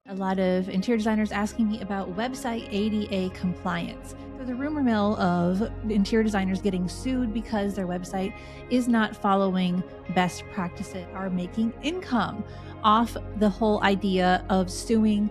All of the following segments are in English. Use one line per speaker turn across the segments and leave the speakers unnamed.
A lot of interior designers asking me about website ADA compliance. So the rumor mill of interior designers getting sued because their website is not following best practices, are making income off the whole idea of suing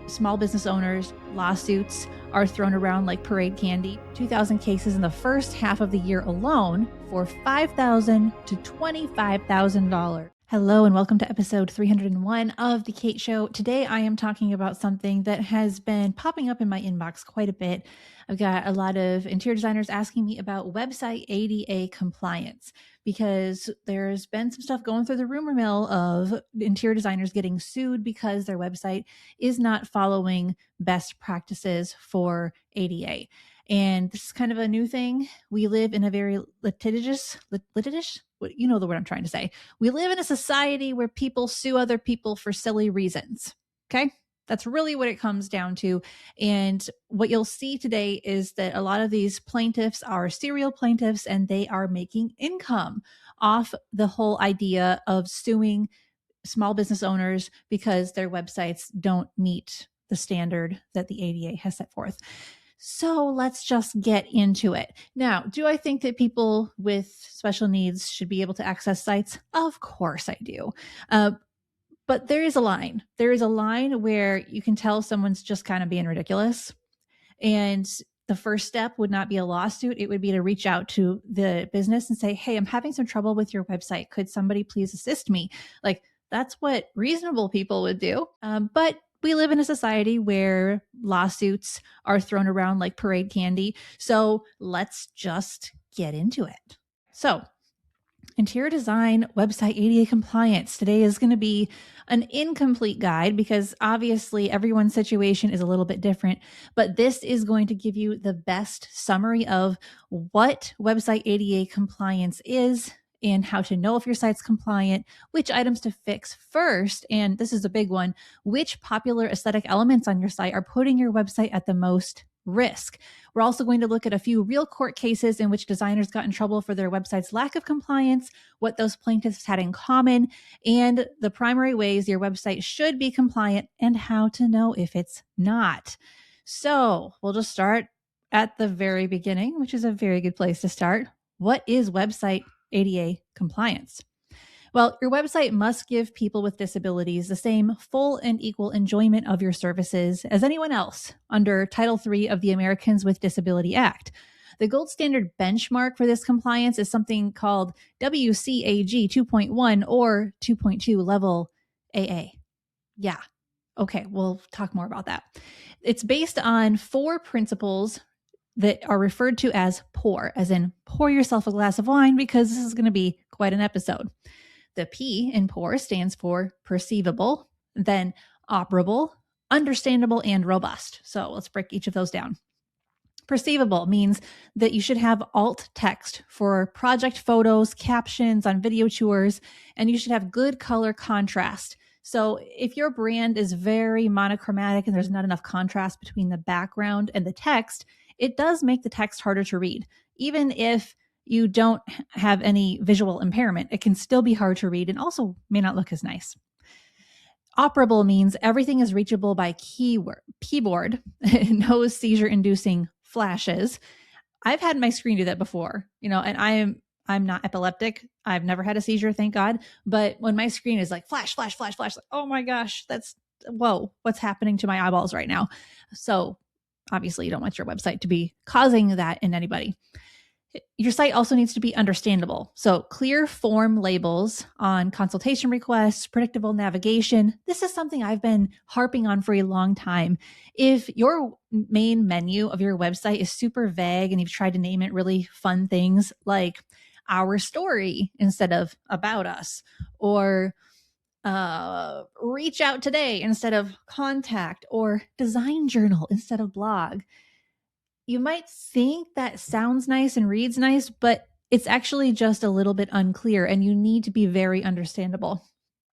small business owners. Lawsuits are thrown around like parade candy. 2,000 cases in the first half of the year alone for $5,000 to $25,000. Hello and welcome to episode 301 of The Kate Show. Today I am talking about something that has been popping up in my inbox quite a bit. I've got a lot of interior designers asking me about website ADA compliance because there's been some stuff going through the rumor mill of interior designers getting sued because their website is not following best practices for ADA. And this is kind of a new thing. We live in a very litigious, you know the word I'm trying to say. We live in a society where people sue other people for silly reasons. Okay? That's really what it comes down to. And what you'll see today is that a lot of these plaintiffs are serial plaintiffs and they are making income off the whole idea of suing small business owners because their websites don't meet the standard that the ADA has set forth. So let's just get into it. Now, do I think that people with special needs should be able to access sites? Of course I do. But there is a line. There is a line where you can tell someone's just kind of being ridiculous. And the first step would not be a lawsuit. It would be to reach out to the business and say, hey, I'm having some trouble with your website. Could somebody please assist me? Like, that's what reasonable people would do. But we live in a society where lawsuits are thrown around like parade candy. So let's just get into it. So, interior design website ADA compliance. Today is going to be an incomplete guide because obviously everyone's situation is a little bit different, but this is going to give you the best summary of what website ADA compliance is and how to know if your site's compliant, which items to fix first, and this is a big one, which popular aesthetic elements on your site are putting your website at the most risk. We're also going to look at a few real court cases in which designers got in trouble for their website's lack of compliance, what those plaintiffs had in common, and the primary ways your website should be compliant and how to know if it's not. So we'll just start at the very beginning, which is a very good place to start. What is website ADA compliance? Well, your website must give people with disabilities the same full and equal enjoyment of your services as anyone else under Title III of the Americans with Disability Act. The gold standard benchmark for this compliance is something called WCAG 2.1 or 2.2 level AA. Yeah. Okay, we'll talk more about that. It's based on 4 principles that are referred to as POUR, as in pour yourself a glass of wine, because this is going to be quite an episode. The P in POUR stands for perceivable, then operable, understandable, and robust. So let's break each of those down. Perceivable means that you should have alt text for project photos, captions on video tours, and you should have good color contrast. So if your brand is very monochromatic and there's not enough contrast between the background and the text, it does make the text harder to read. Even if you don't have any visual impairment, it can still be hard to read and also may not look as nice. Operable means everything is reachable by keyboard, no seizure-inducing flashes. I've had my screen do that before, and I'm not epileptic. I've never had a seizure, thank God. But when my screen is like flash, flash, flash, flash, like, oh my gosh, whoa, what's happening to my eyeballs right now? So obviously you don't want your website to be causing that in anybody. Your site also needs to be understandable. So clear form labels on consultation requests, predictable navigation. This is something I've been harping on for a long time. If your main menu of your website is super vague and you've tried to name it really fun things like our story instead of about us, or reach out today instead of contact, or design journal instead of blog, you might think that sounds nice and reads nice, but it's actually just a little bit unclear and you need to be very understandable.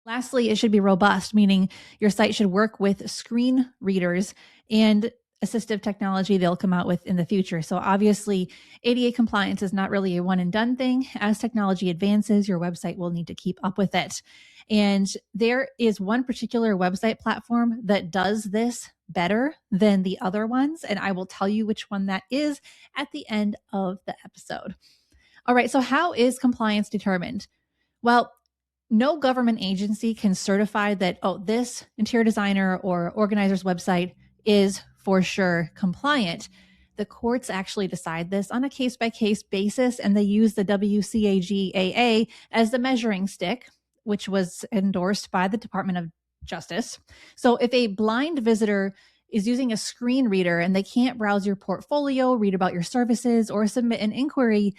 Lastly, it should be robust, meaning your site should work with screen readers. And assistive technology they'll come out with in the future. So obviously, ADA compliance is not really a one and done thing. As technology advances, your website will need to keep up with it. And there is one particular website platform that does this better than the other ones. And I will tell you which one that is at the end of the episode. All right, so how is compliance determined? Well, no government agency can certify that, oh, this interior designer or organizer's website is for sure compliant. The courts actually decide this on a case-by-case basis, and they use the WCAG-AA as the measuring stick, which was endorsed by the Department of Justice. So if a blind visitor is using a screen reader and they can't browse your portfolio, read about your services, or submit an inquiry,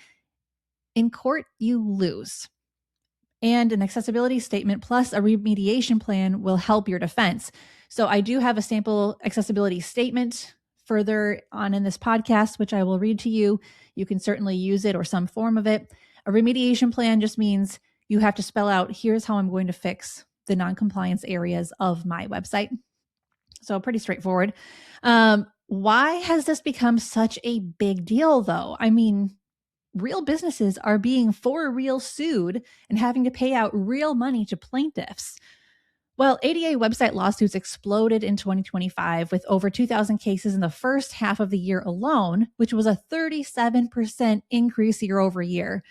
in court, you lose. And an accessibility statement plus a remediation plan will help your defense. So I do have a sample accessibility statement further on in this podcast, which I will read to you. You can certainly use it or some form of it. A remediation plan just means you have to spell out, here's how I'm going to fix the non-compliance areas of my website. So pretty straightforward. Why has this become such a big deal, though? I mean, real businesses are being for real sued and having to pay out real money to plaintiffs. Well, ADA website lawsuits exploded in 2025 with over 2,000 cases in the first half of the year alone, which was a 37% increase year over year.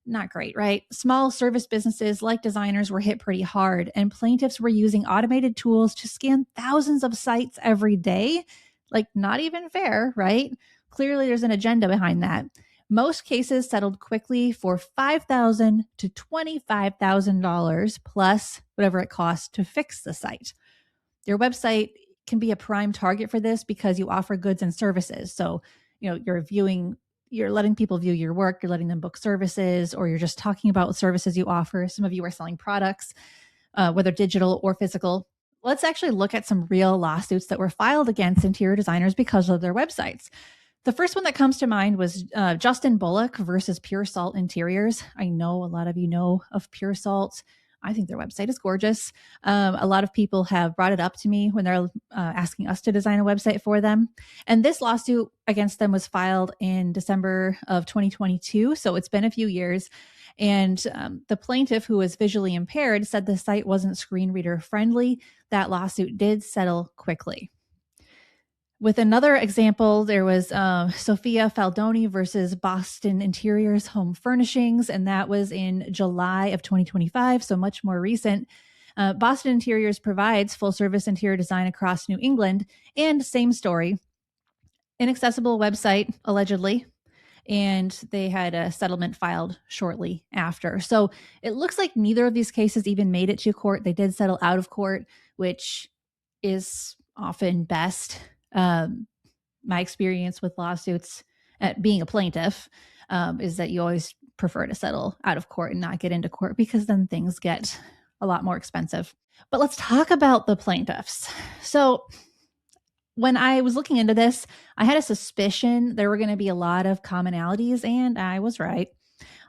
Not great, right? Small service businesses like designers were hit pretty hard, and plaintiffs were using automated tools to scan thousands of sites every day. Like, not even fair, right? Clearly, there's an agenda behind that. Most cases settled quickly for $5,000 to $25,000 plus whatever it costs to fix the site. Your website can be a prime target for this because you offer goods and services. So, you're letting people view your work, you're letting them book services, or you're just talking about services you offer. Some of you are selling products, whether digital or physical. Let's actually look at some real lawsuits that were filed against interior designers because of their websites. The first one that comes to mind was Justin Bullock versus Pure Salt Interiors. I know a lot of you know of Pure Salt. I think their website is gorgeous. A lot of people have brought it up to me when they're asking us to design a website for them. And this lawsuit against them was filed in December of 2022. So it's been a few years. And the plaintiff, who was visually impaired, said the site wasn't screen reader friendly. That lawsuit did settle quickly. With another example, there was Sophia Faldoni versus Boston Interiors Home Furnishings, and that was in July of 2025, so much more recent. Boston Interiors provides full-service interior design across New England, and same story. Inaccessible website, allegedly, and they had a settlement filed shortly after. So it looks like neither of these cases even made it to court. They did settle out of court, which is often best. My experience with lawsuits at being a plaintiff is that you always prefer to settle out of court and not get into court because then things get a lot more expensive. But let's talk about the plaintiffs. So when I was looking into this, I had a suspicion there were going to be a lot of commonalities, and I was right.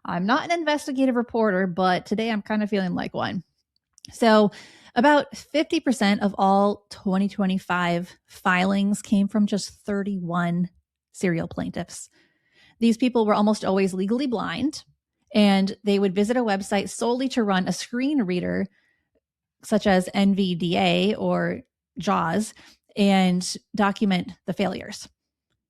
I'm not an investigative reporter, but today I'm kind of feeling like one. So about 50% of all 2025 filings came from just 31 serial plaintiffs. These people were almost always legally blind, and they would visit a website solely to run a screen reader, such as NVDA or JAWS, and document the failures.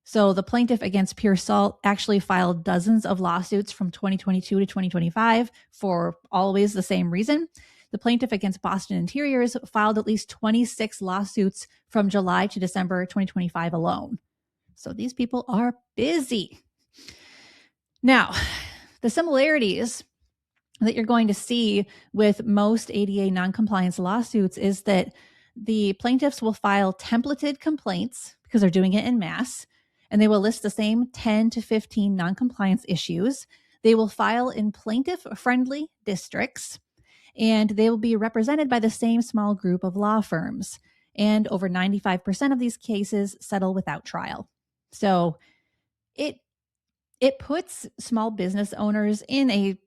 So the plaintiff against Pure Salt actually filed dozens of lawsuits from 2022 to 2025 for always the same reason. The plaintiff against Boston Interiors filed at least 26 lawsuits from July to December 2025 alone. So these people are busy. Now, the similarities that you're going to see with most ADA noncompliance lawsuits is that the plaintiffs will file templated complaints because they're doing it en masse, and they will list the same 10 to 15 noncompliance issues. They will file in plaintiff-friendly districts, and they will be represented by the same small group of law firms. And over 95% of these cases settle without trial. So it puts small business owners in a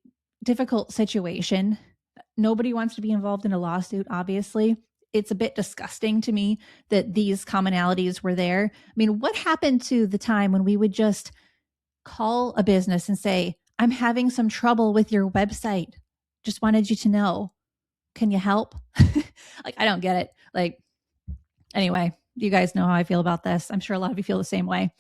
difficult situation. Nobody wants to be involved in a lawsuit, obviously. it's a bit disgusting to me that these commonalities were there. I mean, what happened to the time when we would just call a business and say, I'm having some trouble with your website. Just wanted you to know. Can you help? Like, I don't get it. Like, anyway, you guys know how I feel about this. I'm sure a lot of you feel the same way.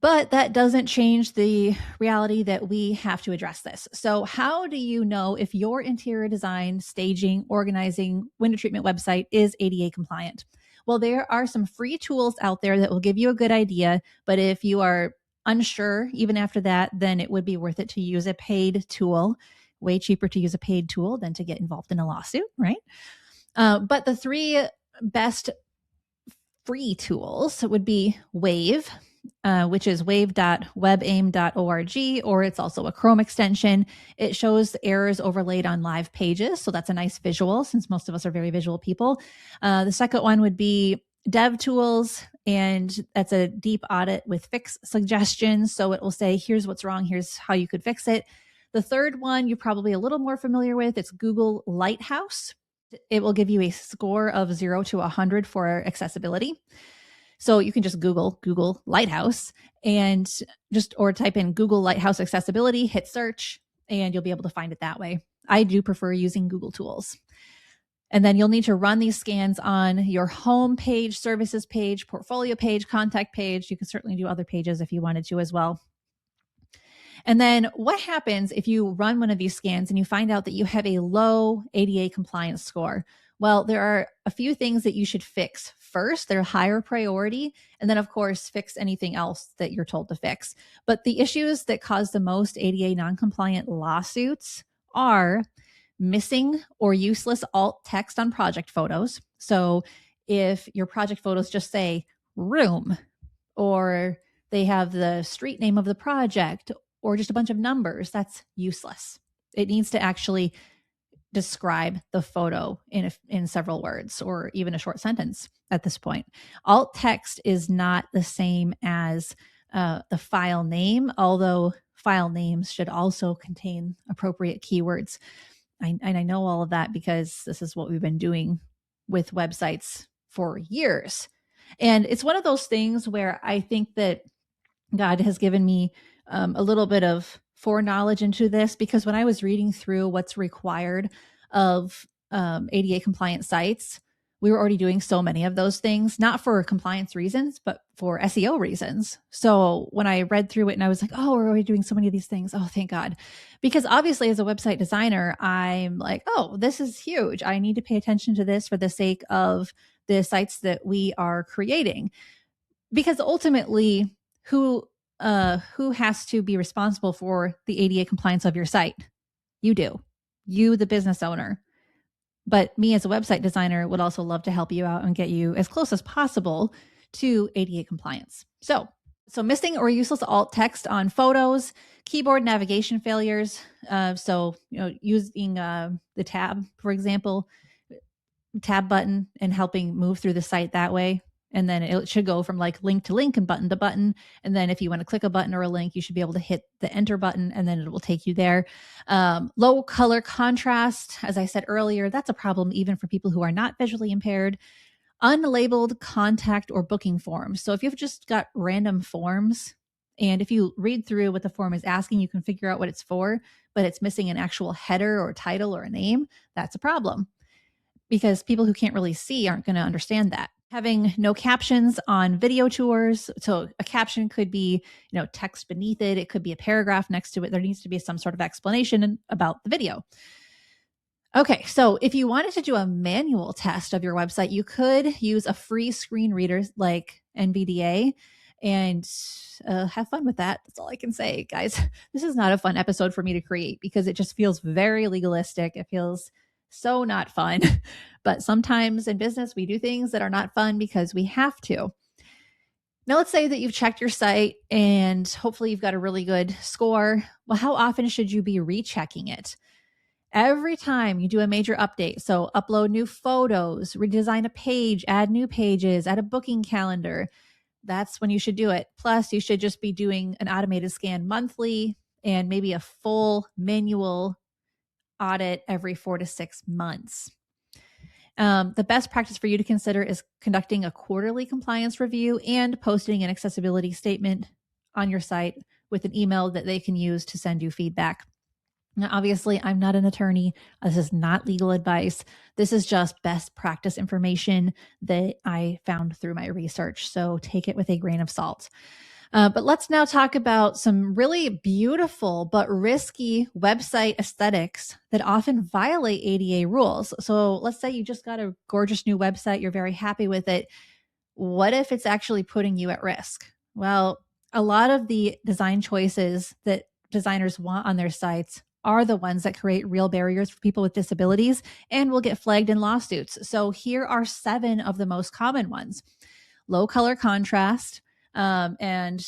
But that doesn't change the reality that we have to address this. So, how do you know if your interior design, staging, organizing, window treatment website is ADA compliant? Well, there are some free tools out there that will give you a good idea. But if you are unsure, even after that, then it would be worth it to use a paid tool. Way cheaper to use a paid tool than to get involved in a lawsuit, right? But the three best free tools would be Wave, which is wave.webaim.org, or it's also a Chrome extension. It shows errors overlaid on live pages. So that's a nice visual since most of us are very visual people. The second one would be DevTools, and that's a deep audit with fix suggestions. So it will say, here's what's wrong, here's how you could fix it. The third one you're probably a little more familiar with. It's Google Lighthouse. It will give you a score of 0 to 100 for accessibility. So you can just Google Lighthouse and or type in Google Lighthouse accessibility, hit search, and you'll be able to find it that way. I do prefer using Google tools. And then you'll need to run these scans on your home page, services page, portfolio page, contact page. You can certainly do other pages if you wanted to as well. And then what happens if you run one of these scans and you find out that you have a low ADA compliance score? Well, there are a few things that you should fix first. They're higher priority. And then, of course, fix anything else that you're told to fix. But the issues that cause the most ADA non-compliant lawsuits are missing or useless alt text on project photos. So if your project photos just say room, or they have the street name of the project, or just a bunch of numbers, that's useless. It needs to actually describe the photo in several words or even a short sentence at this point. Alt text is not the same as the file name, although file names should also contain appropriate keywords. And I know all of that because this is what we've been doing with websites for years. And it's one of those things where I think that God has given me a little bit of foreknowledge into this, because when I was reading through what's required of ADA compliant sites, we were already doing so many of those things, not for compliance reasons, but for SEO reasons. So when I read through it and I was like, oh, we're already doing so many of these things. Oh, thank God. Because obviously as a website designer, I'm like, oh, this is huge. I need to pay attention to this for the sake of the sites that we are creating. Because ultimately, who has to be responsible for the ADA compliance of your site? You do. You, the business owner. But me as a website designer would also love to help you out and get you as close as possible to ADA compliance. So missing or useless alt text on photos, keyboard navigation failures. Using the tab, for example, tab button and helping move through the site that way. And then it should go from like link to link and button to button. And then if you want to click a button or a link, you should be able to hit the enter button and then it will take you there. Low color contrast, as I said earlier, that's a problem even for people who are not visually impaired. Unlabeled contact or booking forms. So if you've just got random forms, and if you read through what the form is asking, you can figure out what it's for, but it's missing an actual header or title or a name, that's a problem, because people who can't really see aren't going to understand that. Having no captions on video tours. So a caption could be, text beneath it. It could be a paragraph next to it. There needs to be some sort of explanation about the video. Okay, so if you wanted to do a manual test of your website, you could use a free screen reader like NVDA and have fun with that. That's all I can say, guys. This is not a fun episode for me to create because it just feels very legalistic. It feels so not fun. But sometimes in business, we do things that are not fun because we have to. Now, let's say that you've checked your site and hopefully you've got a really good score. Well, how often should you be rechecking it? Every time you do a major update. So upload new photos, redesign a page, add new pages, add a booking calendar. That's when you should do it. Plus, you should just be doing an automated scan monthly and maybe a full manual audit every 4 to 6 months. The best practice for you to consider is conducting a quarterly compliance review and posting an accessibility statement on your site with an email that they can use to send you feedback. Now, obviously, I'm not an attorney. This is not legal advice. This is just best practice information that I found through my research. So take it with a grain of salt. But let's now talk about some really beautiful but risky website aesthetics that often violate ADA rules. So let's say you just got a gorgeous new website, you're very happy with it. What if it's actually putting you at risk? Well, a lot of the design choices that designers want on their sites are the ones that create real barriers for people with disabilities and will get flagged in lawsuits. So here are 7 of the most common ones. Low color contrast, and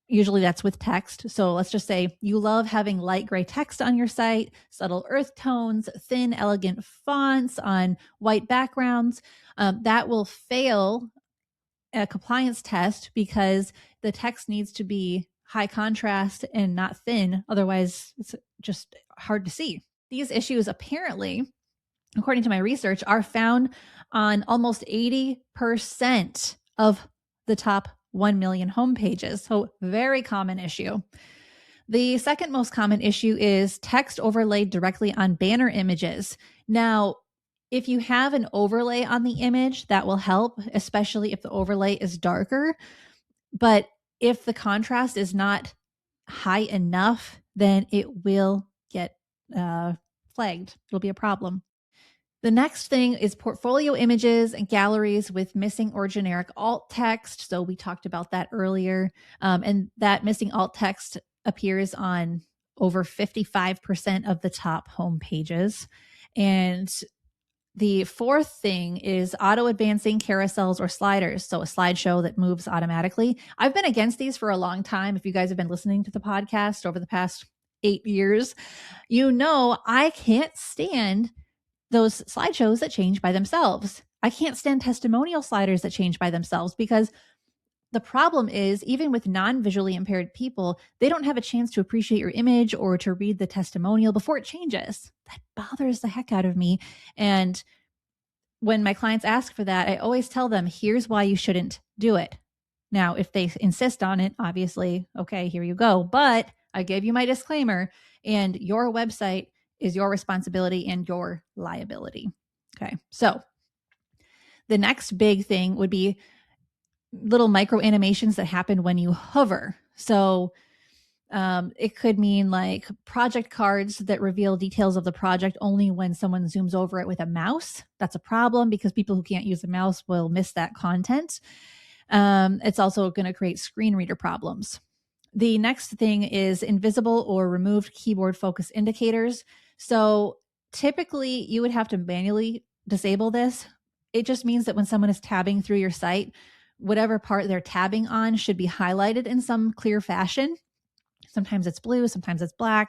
usually that's with text. So let's just say you love having light gray text on your site, subtle earth tones, thin, elegant fonts on white backgrounds. That will fail a compliance test because the text needs to be high contrast and not thin. Otherwise, it's just hard to see. These issues apparently, according to my research, are found on almost 80% of the top 1 million homepages. So very common issue. The second most common issue is text overlaid directly on banner images. Now, if you have an overlay on the image, that will help, especially if the overlay is darker. But if the contrast is not high enough, then it will get flagged. It'll be a problem. The next thing is portfolio images and galleries with missing or generic alt text. So we talked about that earlier. And that missing alt text appears on over 55% of the top home pages. And the fourth thing is auto advancing carousels or sliders. So a slideshow that moves automatically. I've been against these for a long time. If you guys have been listening to the podcast over the past 8 years, you know I can't stand those slideshows that change by themselves. I can't stand testimonial sliders that change by themselves because the problem is, even with non-visually impaired people, they don't have a chance to appreciate your image or to read the testimonial before it changes. That bothers the heck out of me. And when my clients ask for that, I always tell them, here's why you shouldn't do it. Now, if they insist on it, obviously, okay, here you go. But I gave you my disclaimer, and your website is your responsibility and your liability. Okay. So the next big thing would be little micro animations that happen when you hover. So it could mean like project cards that reveal details of the project only when someone zooms over it with a mouse. That's a problem because people who can't use a mouse will miss that content. It's also going to create screen reader problems. The next thing is invisible or removed keyboard focus indicators. So typically you would have to manually disable this. It just means that when someone is tabbing through your site, whatever part they're tabbing on should be highlighted in some clear fashion. Sometimes it's blue, sometimes it's black.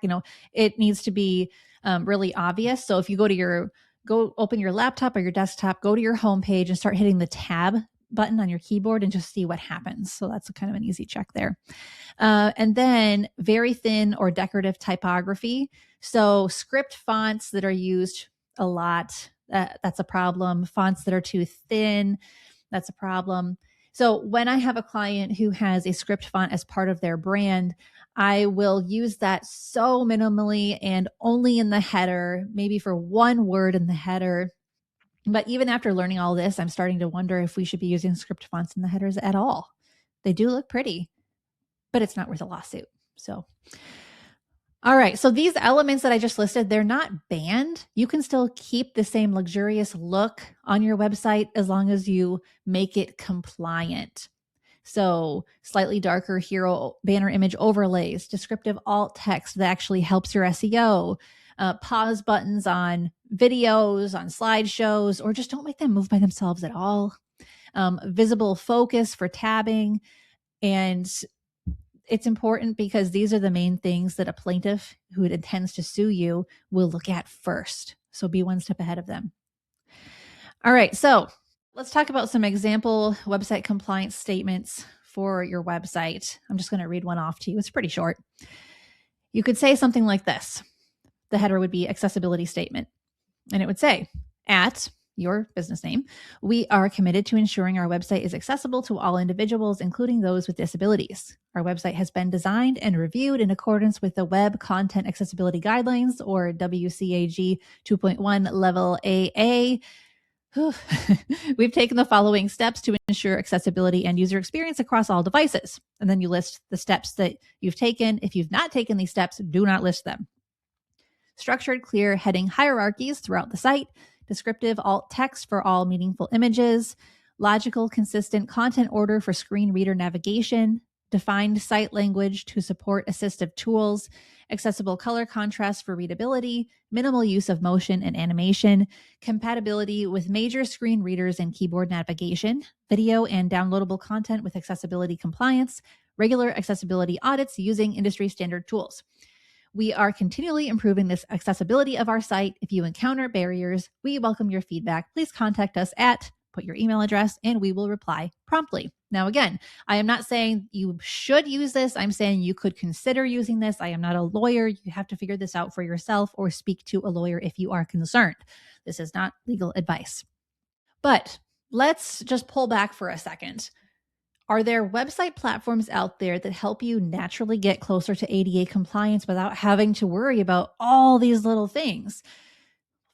It needs to be really obvious. So if you go open your laptop or your desktop, go to your home page and start hitting the tab button on your keyboard and just see what happens. So that's kind of an easy check there. And then very thin or decorative typography. So script fonts that are used a lot, that's a problem. Fonts that are too thin, that's a problem. So when I have a client who has a script font as part of their brand, I will use that so minimally and only in the header, maybe for one word in the header. But even after learning all this, I'm starting to wonder if we should be using script fonts in the headers at all. They do look pretty, but it's not worth a lawsuit. So, all right. So these elements that I just listed, they're not banned. You can still keep the same luxurious look on your website as long as you make it compliant. So slightly darker hero banner image overlays, descriptive alt text that actually helps your SEO, pause buttons on videos, on slideshows, or just don't make them move by themselves at all. Visible focus for tabbing. And it's important because these are the main things that a plaintiff who intends to sue you will look at first. So be one step ahead of them. All right. So let's talk about some example website compliance statements for your website. I'm just going to read one off to you. It's pretty short. You could say something like this. The header would be accessibility statement. And it would say, at your business name, we are committed to ensuring our website is accessible to all individuals, including those with disabilities. Our website has been designed and reviewed in accordance with the Web Content Accessibility Guidelines, or WCAG 2.1 Level AA. We've taken the following steps to ensure accessibility and user experience across all devices. And then you list the steps that you've taken. If you've not taken these steps, do not list them. Structured, clear heading hierarchies throughout the site, descriptive alt text for all meaningful images, logical, consistent content order for screen reader navigation, defined site language to support assistive tools, accessible color contrast for readability, minimal use of motion and animation, compatibility with major screen readers and keyboard navigation, video and downloadable content with accessibility compliance, regular accessibility audits using industry standard tools. We are continually improving this accessibility of our site. If you encounter barriers, we welcome your feedback. Please contact us put your email address, and we will reply promptly. Now, again, I am not saying you should use this. I'm saying you could consider using this. I am not a lawyer. You have to figure this out for yourself or speak to a lawyer if you are concerned. This is not legal advice. But let's just pull back for a second. Are there website platforms out there that help you naturally get closer to ADA compliance without having to worry about all these little things?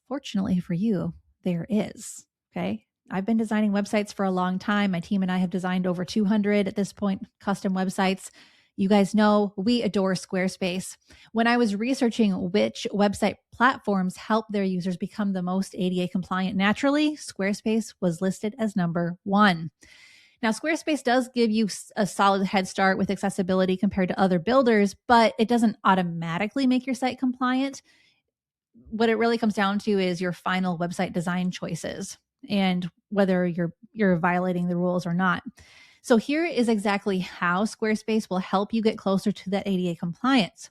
Fortunately for you, there is. Okay. I've been designing websites for a long time. My team and I have designed over 200 at this point, custom websites. You guys know we adore Squarespace. When I was researching which website platforms help their users become the most ADA compliant naturally, Squarespace was listed as number one. Now, Squarespace does give you a solid head start with accessibility compared to other builders, but it doesn't automatically make your site compliant. What it really comes down to is your final website design choices and whether you're violating the rules or not. So here is exactly how Squarespace will help you get closer to that ADA compliance.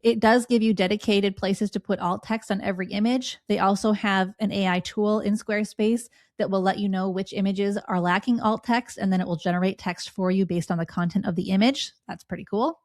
It does give you dedicated places to put alt text on every image. They also have an AI tool in Squarespace that will let you know which images are lacking alt text, and then it will generate text for you based on the content of the image. That's pretty cool.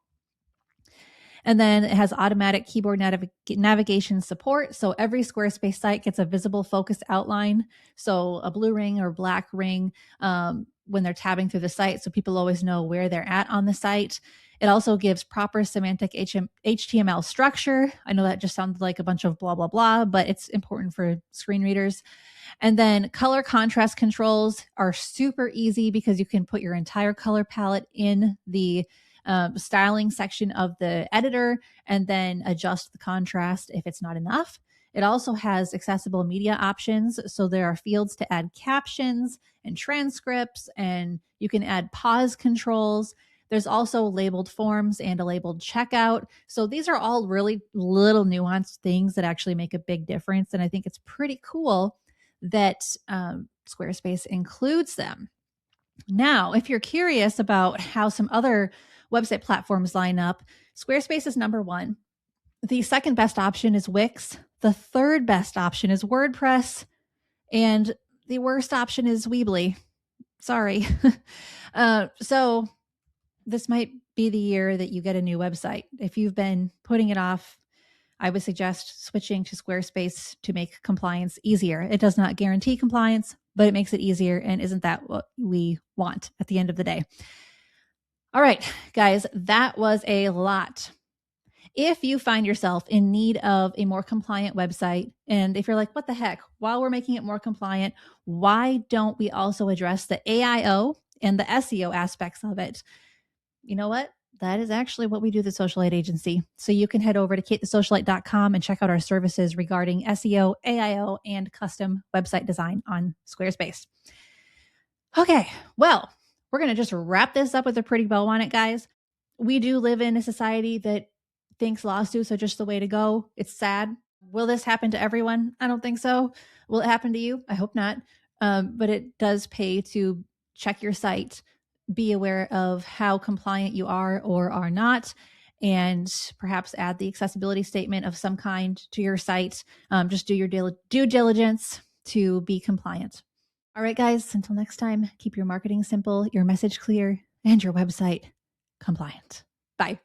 And then it has automatic keyboard navigation support. So every Squarespace site gets a visible focused outline. So a blue ring or black ring when they're tabbing through the site. So people always know where they're at on the site. It also gives proper semantic HTML structure. I know that just sounds like a bunch of blah, blah, blah, but it's important for screen readers. And then color contrast controls are super easy because you can put your entire color palette in the styling section of the editor and then adjust the contrast if it's not enough. It also has accessible media options. So there are fields to add captions and transcripts, and you can add pause controls. There's also labeled forms and a labeled checkout. So these are all really little nuanced things that actually make a big difference. And I think it's pretty cool that Squarespace includes them. Now, if you're curious about how some other website platforms line up, Squarespace is number one. The second best option is Wix. The third best option is WordPress. And the worst option is Weebly. Sorry. So this might be the year that you get a new website. If you've been putting it off, I would suggest switching to Squarespace to make compliance easier. It does not guarantee compliance, but it makes it easier. And isn't that what we want at the end of the day? All right, guys, that was a lot. If you find yourself in need of a more compliant website, and if you're like, what the heck, while we're making it more compliant, why don't we also address the AIO and the SEO aspects of it? You know what? That is actually what we do at the Socialite Agency. So you can head over to katethesocialite.com and check out our services regarding SEO, AIO, and custom website design on Squarespace. Okay, well, we're going to just wrap this up with a pretty bow on it, guys. We do live in a society that thinks lawsuits are just the way to go. It's sad. Will this happen to everyone? I don't think so. Will it happen to you? I hope not. But it does pay to check your site, be aware of how compliant you are or are not, and perhaps add the accessibility statement of some kind to your site. Just do your due diligence to be compliant. All right, guys, until next time, keep your marketing simple, your message clear, and your website compliant. Bye.